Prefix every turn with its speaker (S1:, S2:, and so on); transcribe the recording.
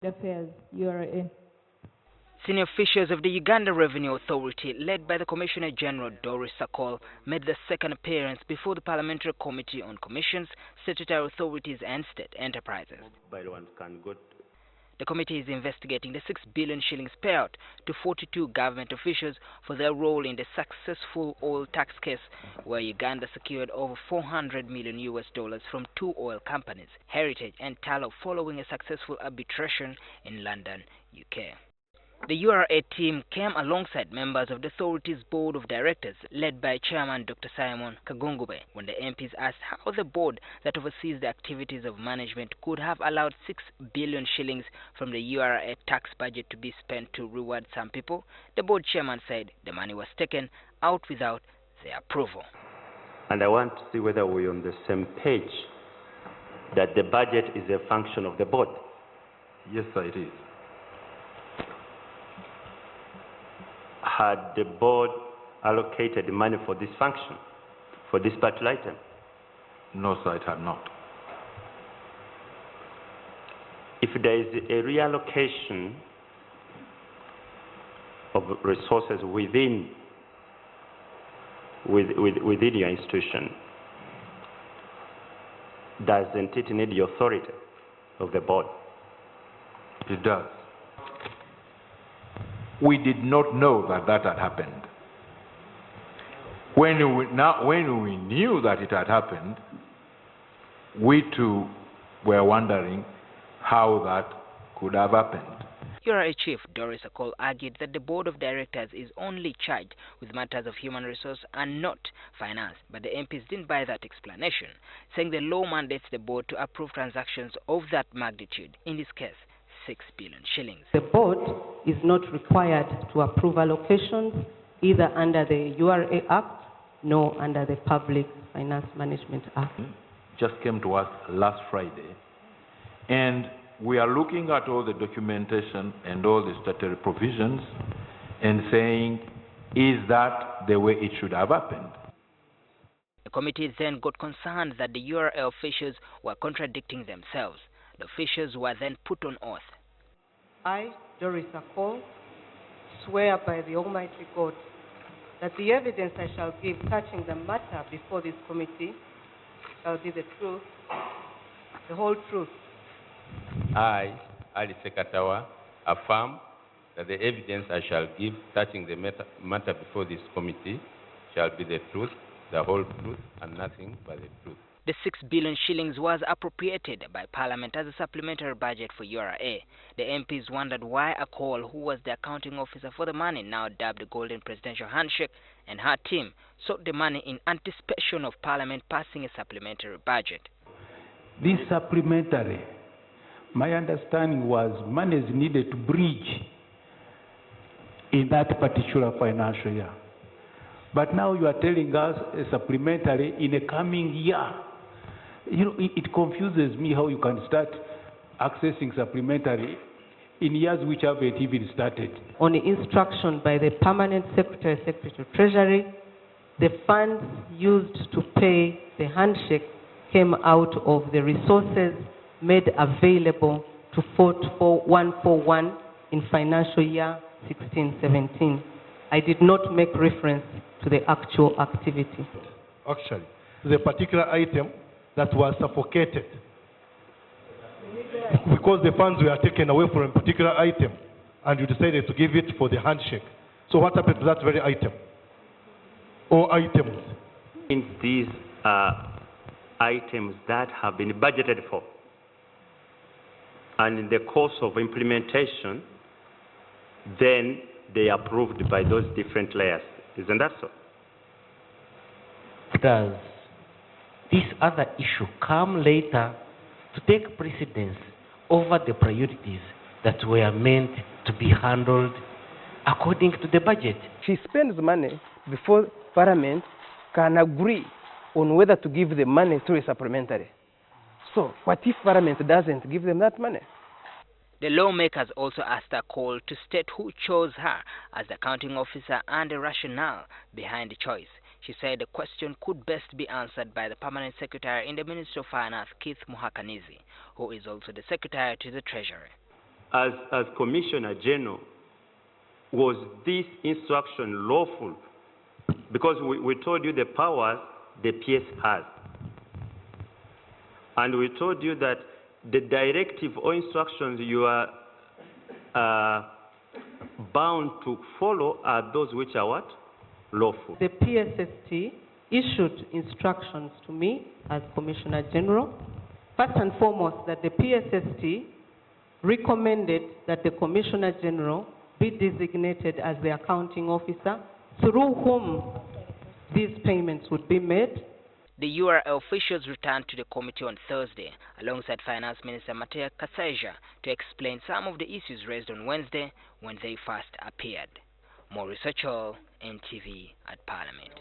S1: Affairs, URA.
S2: Senior officials of the Uganda Revenue Authority, led by the Commissioner General Doris Akol, made their second appearance before the Parliamentary Committee on Commissions, Statutory Authorities and State Enterprises. The committee is investigating the 6 billion shillings payout to 42 government officials for their role in the successful oil tax case where Uganda secured over $400 million from two oil companies, Heritage and Tallow, following a successful arbitration in London, UK. The URA team came alongside members of the authority's board of directors, led by Chairman Dr. Simon Kagugube, when the MPs asked how the board that oversees the activities of management could have allowed 6 billion shillings from the URA tax budget to be spent to reward some people. The board chairman said the money was taken out without their approval.
S3: And I want to see whether we're on the same page, that the budget is a function of the board.
S4: Yes, sir, it is.
S3: Had the board allocated money for this function, for this particular item?
S4: No, sir, it had not.
S3: If there is a reallocation of resources within your institution, doesn't it need the authority of the board?
S4: It does. We did not know that that had happened. When we knew that it had happened, we too were wondering how that could have happened.
S2: URA Chief Doris Akol argued that the board of directors is only charged with matters of human resource and not finance, but the MPs didn't buy that explanation, saying the law mandates the board to approve transactions of that magnitude, in this case 6 billion shillings.
S5: The board is not required to approve allocations either under the URA Act nor under the Public Finance Management Act.
S4: Just came to us last Friday, and we are looking at all the documentation and all the statutory provisions and saying, is that the way it should have happened?
S2: The committee then got concerned that the URA officials were contradicting themselves. The officials were then put on oath.
S5: I, Doris Akol, swear by the Almighty God that the evidence I shall give touching the matter before this committee shall be the truth, the whole truth.
S6: I, Ali Sekatawa, affirm that the evidence I shall give touching the matter before this committee shall be the truth, the whole truth, and nothing but the truth.
S2: The 6 billion shillings was appropriated by Parliament as a supplementary budget for URA. The MPs wondered why Akol, who was the accounting officer for the money, now dubbed the Golden Presidential Handshake, and her team sought the money in anticipation of Parliament passing a supplementary budget.
S7: This supplementary, my understanding was money is needed to bridge in that particular financial year. But now you are telling us a supplementary in a coming year. You know, it confuses me how you can start accessing supplementary in years which haven't even started.
S5: On instruction by the Permanent Secretary, Secretary of Treasury, the funds used to pay the handshake came out of the resources made available to 141 in financial year 16-17. I did not make reference to the actual activity.
S8: Actually, the particular item that was suffocated because the funds were taken away from a particular item and you decided to give it for the handshake. So what happened to that very item or items?
S3: These are items that have been budgeted for, and in the course of implementation, then they are approved by those different layers. Isn't that so?
S9: Does this other issue come later to take precedence over the priorities that were meant to be handled according to the budget?
S10: She spends money before Parliament can agree on whether to give the money to a supplementary. So what if Parliament doesn't give them that money?
S2: The lawmakers also asked Akol to state who chose her as the accounting officer and the rationale behind the choice. She said the question could best be answered by the Permanent Secretary in the Ministry of Finance, Keith Muhakanizi, who is also the Secretary to the Treasury.
S3: as Commissioner General, was this instruction lawful? Because we told you the powers the PS has. And we told you that the directive or instructions you are bound to follow are those which are what? Lawful.
S5: The PSST issued instructions to me as Commissioner General. First and foremost, that the PSST recommended that the Commissioner General be designated as the accounting officer through whom these payments would be made.
S2: The URA officials returned to the committee on Thursday alongside Finance Minister Matea Kasaija to explain some of the issues raised on Wednesday when they first appeared. Maurice Ochol, NTV at Parliament.